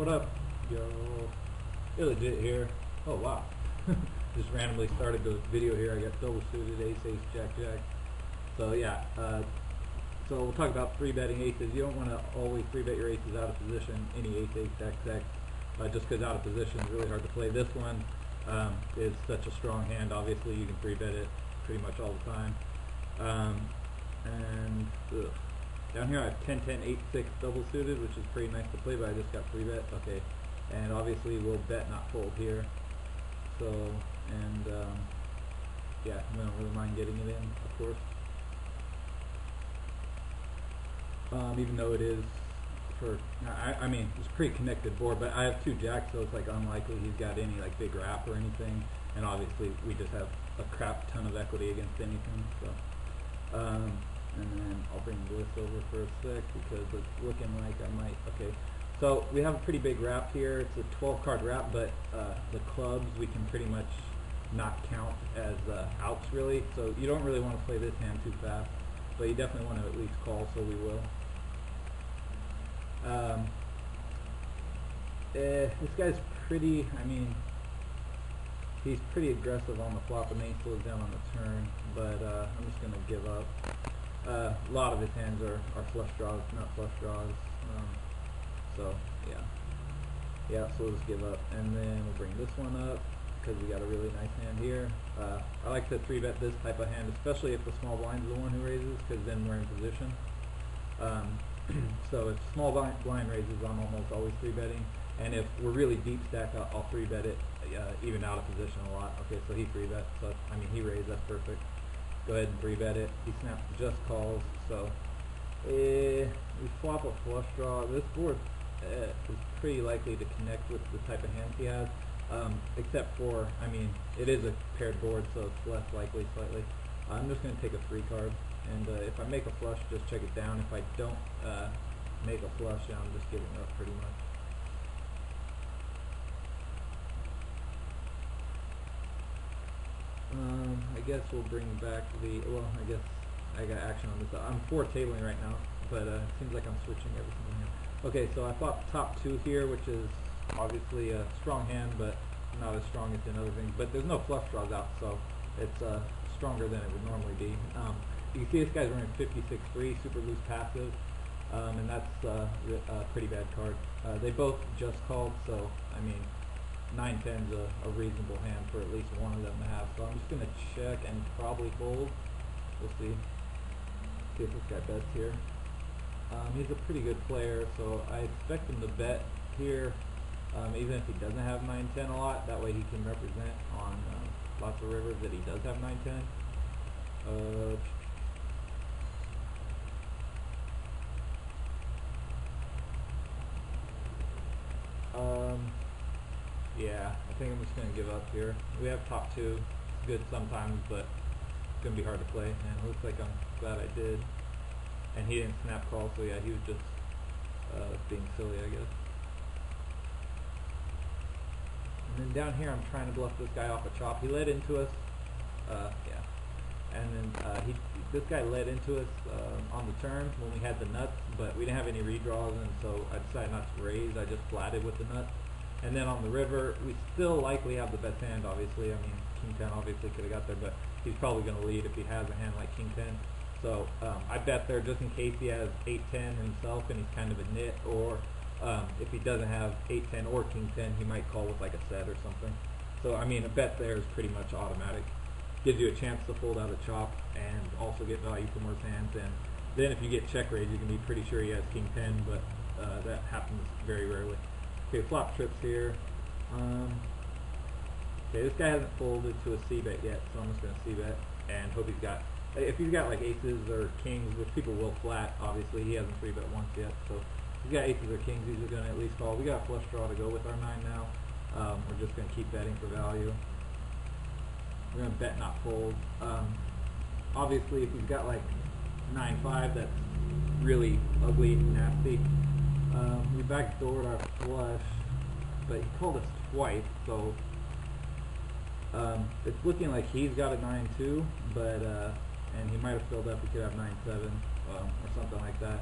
What up, yo? Illegit here. Oh wow. Just randomly started the video here. I got double suited ace, ace, jack, jack. So yeah, so we'll talk about three betting aces. You don't want to always three bet your aces out of position. Any ace, ace, jack, jack. Just because out of position is really hard to play. This one is such a strong hand. Obviously, you can three bet it pretty much all the time. Down here I have 10, 10, 8, 6 double suited, which is pretty nice to play, but I just got three bet. Okay, and obviously we'll bet not fold here. So, and yeah, we don't really mind getting it in, of course. Even though it is for, I mean, it's a pretty connected board, but I have two jacks, so it's like unlikely he's got any like big wrap or anything. And obviously we just have a crap ton of equity against anything. So, and then I'll bring this over for a sec because it's looking like I might. Okay, so we have a pretty big wrap here. It's a 12 card wrap, but the clubs we can pretty much not count as outs really. So you don't really want to play this hand too fast, but you definitely want to at least call, so we will. This guy's pretty, I mean, he's pretty aggressive on the flop and then he slows down on the turn, but I'm just going to give up. A lot of his hands are flush draws, not flush draws. So yeah, so we'll just give up, and then we'll bring this one up because we got a really nice hand here. I like to three bet this type of hand, especially if the small blind is the one who raises, because then we're in position. So if small blind raises, I'm almost always three betting, and if we're really deep stack, I'll three bet it even out of position a lot. Okay, so he three bet, so I mean he raised, that's perfect. Go ahead and three bet it. He snaps just calls, so we flop a flush draw. This board is pretty likely to connect with the type of hands he has, except for, I mean, it is a paired board, so it's less likely slightly. I'm just going to take a free card, and if I make a flush, just check it down. If I don't make a flush, I'm just giving up pretty much. I guess we'll bring back the, well, I guess I got action on this. I'm four tabling right now, but it seems like I'm switching everything in here. Okay, so I flopped top two here, which is obviously a strong hand, but not as strong as in other things. But there's no flush draws out, so it's stronger than it would normally be. You can see this guy's running 56-3, super loose passive, and that's a pretty bad card. They both just called, so I mean, 9-10's a reasonable hand for at least one of them to have. So I'm just going to check and probably fold. We'll see. See if this guy bets here. He's a pretty good player, so I expect him to bet here, even if he doesn't have 9-10 a lot. That way he can represent on lots of rivers that he does have 9-10. Yeah, I think I'm just going to give up here. We have top two. It's good sometimes, but it's going to be hard to play. And it looks like I'm glad I did. And he didn't snap call, so yeah, he was just being silly, I guess. And then down here, I'm trying to bluff this guy off a chop. He led into us. Yeah. And then this guy led into us on the turn when we had the nuts, but we didn't have any redraws, and so I decided not to raise. I just flatted with the nuts. And then on the river, we still likely have the best hand, obviously. I mean, King 10 obviously could have got there, but he's probably going to lead if he has a hand like King 10. So I bet there just in case he has 8-10 himself and he's kind of a nit, or if he doesn't have 8-10 or King 10, he might call with like a set or something. So I mean, a bet there is pretty much automatic. Gives you a chance to fold out a chop and also get value from worse hands. And then if you get check raised, you can be pretty sure he has King 10, but that happens very rarely. Okay, flop trips here. Okay, this guy hasn't folded to a c-bet yet, so I'm just going to c-bet and hope he's got, if he's got like aces or kings, which people will flat, obviously, he hasn't 3-bet once yet, so if he's got aces or kings, he's going to at least call. We got a flush draw to go with our 9 now. We're just going to keep betting for value. We're going to bet not fold. Obviously, if he's got like 9-5, that's really ugly and nasty. We backdoored our flush, but he called us twice, so it's looking like he's got a 9-2, but and he might have filled up. He could have 9-7 or something like that.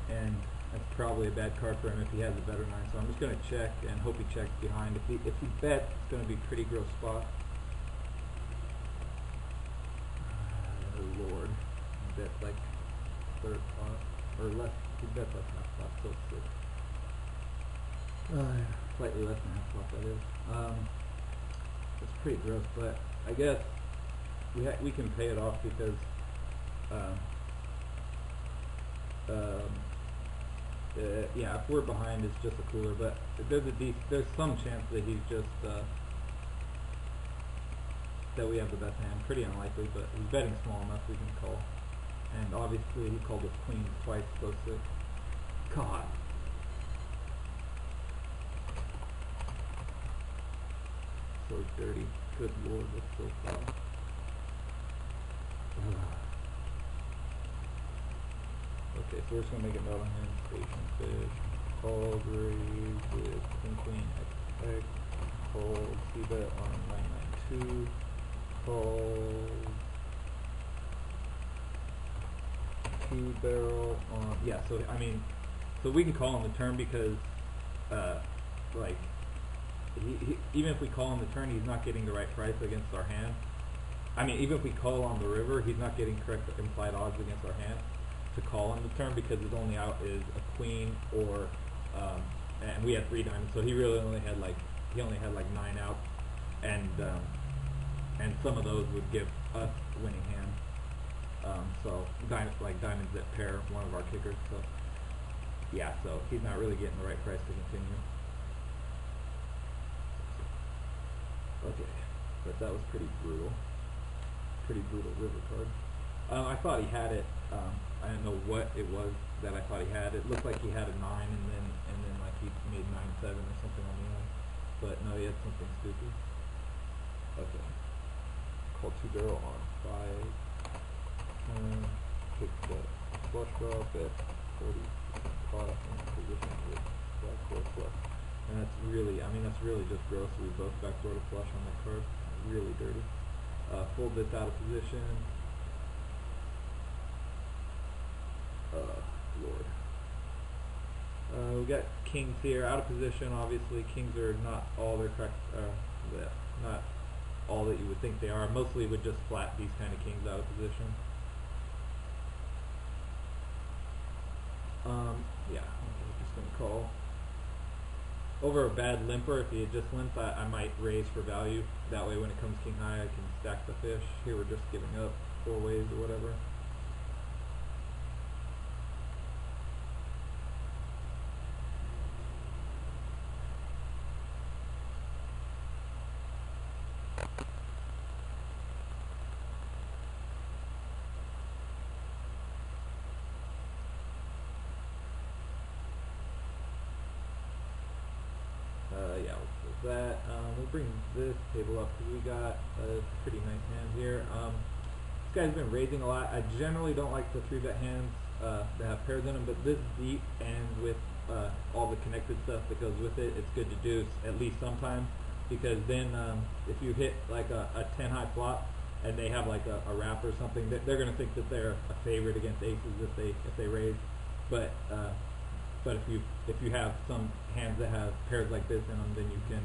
And That's probably a bad card for him if he has a better 9. So I'm just going to check and hope he checks behind. If he bets, it's going to be a pretty gross spot. Oh Lord, he bets like third pot or less. He bets like half pot, so it's slightly less than half pot. That is. It's pretty gross, but I guess we can pay it off because yeah, if we're behind, it's just a cooler. But there's some chance that he's just that we have the best hand. Pretty unlikely, but he's betting small enough we can call. And obviously he called with queens twice, so sick. God. So dirty. Good Lord, that's so foul. Okay, so we're just gonna make a note on him. Station fish. Call raise with queen X. Call c-bet on 992. Call 2-barrel on, yeah, so I mean, so we can call on the turn because like even if we call on the turn, he's not getting the right price against our hand. I mean, even if we call on the river, he's not getting correct implied odds against our hand to call on the turn because his only out is a queen or and we had 3 diamonds, so he really only had like 9 outs, and some of those would give us winning hands. So diamonds that pair one of our kickers. So yeah, so he's not really getting the right price to continue. Okay, but that was pretty brutal river card. I thought he had it. I didn't know what it was that I thought he had. It looked like he had a 9 and then like he made 9-7 or something on the end. But no, he had something stupid. Okay. Call 2-barrel on 5. Pick the flush draw, bet 40 pot in position with backdoor flush. And that's really, I mean, that's really just gross. We both backdoor to flush on that card. Really dirty. Fold this out of position. Lord. We got kings here out of position. Obviously, kings are not all they're correct. Not all that you would think they are. Mostly would just flat these kind of kings out of position. Yeah, I'm just gonna call. Over a bad limper, if he had just limped, I might raise for value. That way when it comes king high, I can stack the fish. Here we're just giving up 4 ways or whatever. Yeah, we'll put that. We'll bring this table up because we got a pretty nice hand here. This guy's been raising a lot. I generally don't like the 3-bet hands that have pairs in them, but this deep and with all the connected stuff that goes with it, it's good to do at least sometimes, because then if you hit like a 10 high flop and they have like a wrap or something, they're going to think that they're a favorite against aces if they raise. But if you have some hands that have pairs like this in them, then you can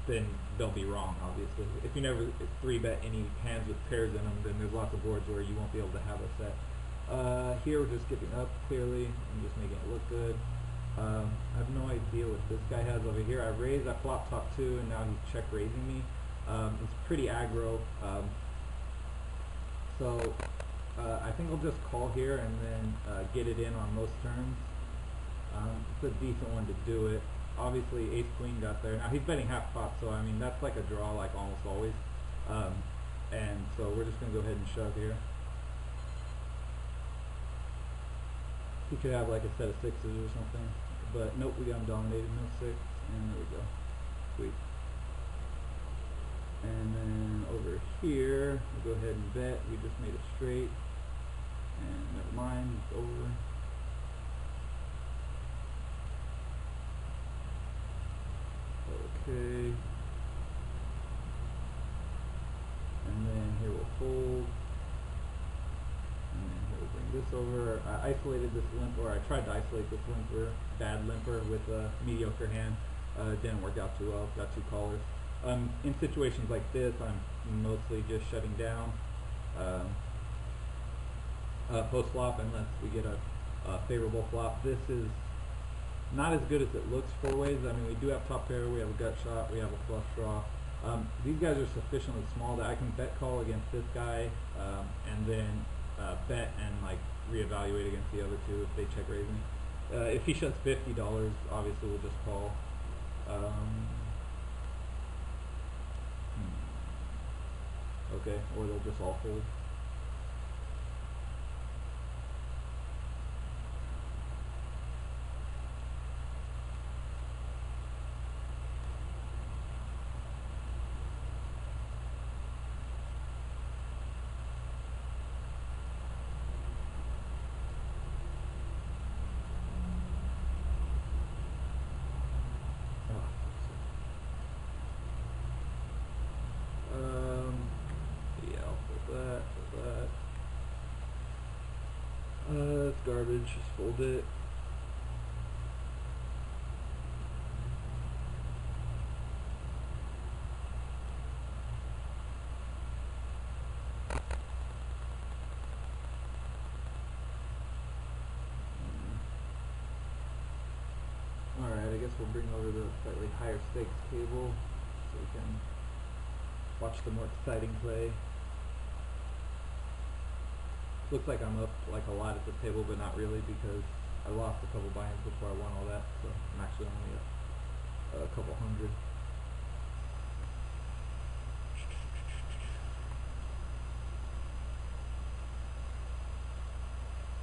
then they'll be wrong, obviously. If you never 3-bet any hands with pairs in them, then there's lots of boards where you won't be able to have a set. Here we're just giving up clearly and just making it look good. I have no idea what this guy has over here. I raised, I flopped top 2, and now he's check raising me. It's pretty aggro. So I think I'll just call here and then get it in on most turns. It's a decent one to do it. Obviously ace queen got there. Now he's betting half pot, so I mean that's like a draw like almost always. And so we're just going to go ahead and shove here. He could have like a set of 6s or something, but nope, we got him dominated, no 6, and there we go. Sweet. And then over here, we'll go ahead and bet. We just made it straight, and never mind, it's over. Okay. And then here we'll fold. And then here we this over. I isolated this limper, or I tried to isolate this limper, bad limper with a mediocre hand. Didn't work out too well. Got two callers. In situations like this, I'm mostly just shutting down post flop unless we get a favorable flop. This is not as good as it looks four ways. I mean, we do have top pair, we have a gut shot, we have a flush draw. These guys are sufficiently small that I can bet call against this guy, and then bet and like reevaluate against the other two if they check raise me. If he shuts $50, obviously we'll just call. Okay, or they'll just all fold. It's garbage, just fold it. Alright, I guess we'll bring over the slightly higher stakes table so we can watch the more exciting play. Looks like I'm up like a lot at the table, but not really because I lost a couple buy-ins before I won all that, so I'm actually only up a couple hundred.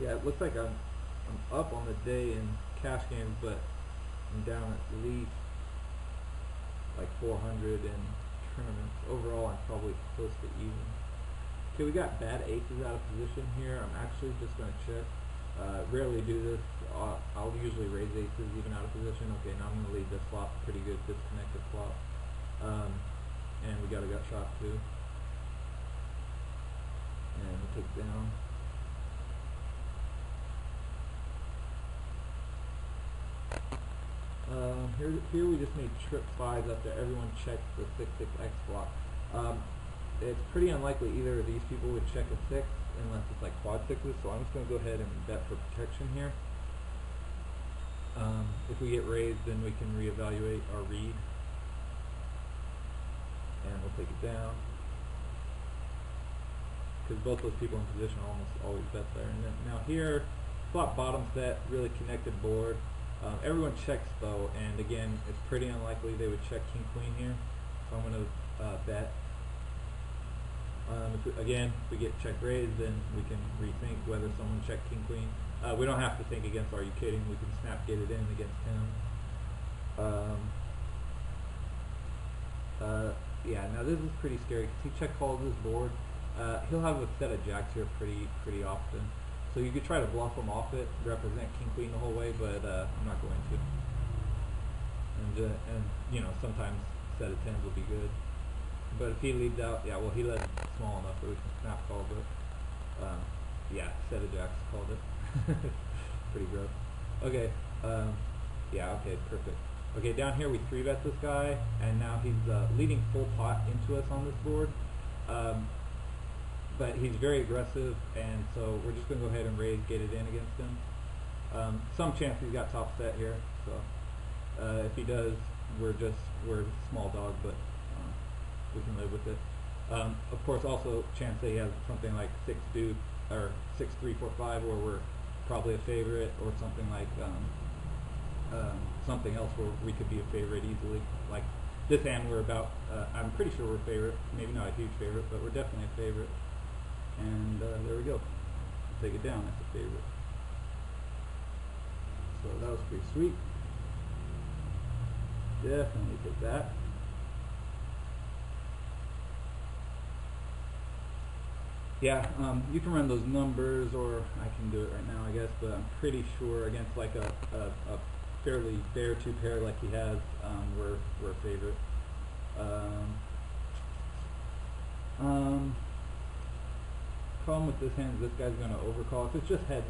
Yeah, it looks like I'm up on the day in cash games, but I'm down at least like 400 in tournaments. Overall, I'm probably close to even. Okay, we got bad aces out of position here. I'm actually just going to check. Rarely do this. I'll usually raise aces even out of position. Okay, now I'm going to lead this flop. Pretty good disconnected flop. And we got a gut shot too. And we take down. Here we just need trip fives up there. Everyone checks the 6-6 X flop. It's pretty unlikely either of these people would check a 6 unless it's like quad sixes, so I'm just going to go ahead and bet for protection here. If we get raised, then we can reevaluate our read, and we'll take it down because both those people in position almost always bet there. And then now here, flop bottom set, really connected board. Everyone checks though, and again, it's pretty unlikely they would check king queen here, so I'm going to bet. If we get check raised, then we can rethink whether someone checked king queen. We don't have to think against Are You Kidding? We can snap get it in against him. Yeah, now this is pretty scary because he check calls this board. He'll have a set of jacks here pretty often. So you could try to bluff him off it, represent king queen the whole way, but I'm not going to. And you know, sometimes set of tens will be good. But if he leads out, yeah, well, he led small enough that we can snap call, but yeah, set of jacks called it. Pretty gross. Okay, yeah, okay, perfect. Okay, down here we 3-bet this guy, and now he's leading full pot into us on this board. But he's very aggressive, and so we're just going to go ahead and raise, get it in against him. Some chance he's got top set here, so if he does, we're small dog, but we can live with it. Of course, also chance that he has something like 6 deuce or 6-3-4-5, where we're probably a favorite, or something like something else where we could be a favorite easily. Like this hand, we're about. I'm pretty sure we're a favorite. Maybe not a huge favorite, but we're definitely a favorite. And there we go. Take it down. That's a favorite. So that was pretty sweet. Definitely take that. Yeah, you can run those numbers, or I can do it right now, I guess, but I'm pretty sure against like a fairly fair two pair like he has, we're a favorite. problem with this hand is this guy's going to overcall. If it's just head,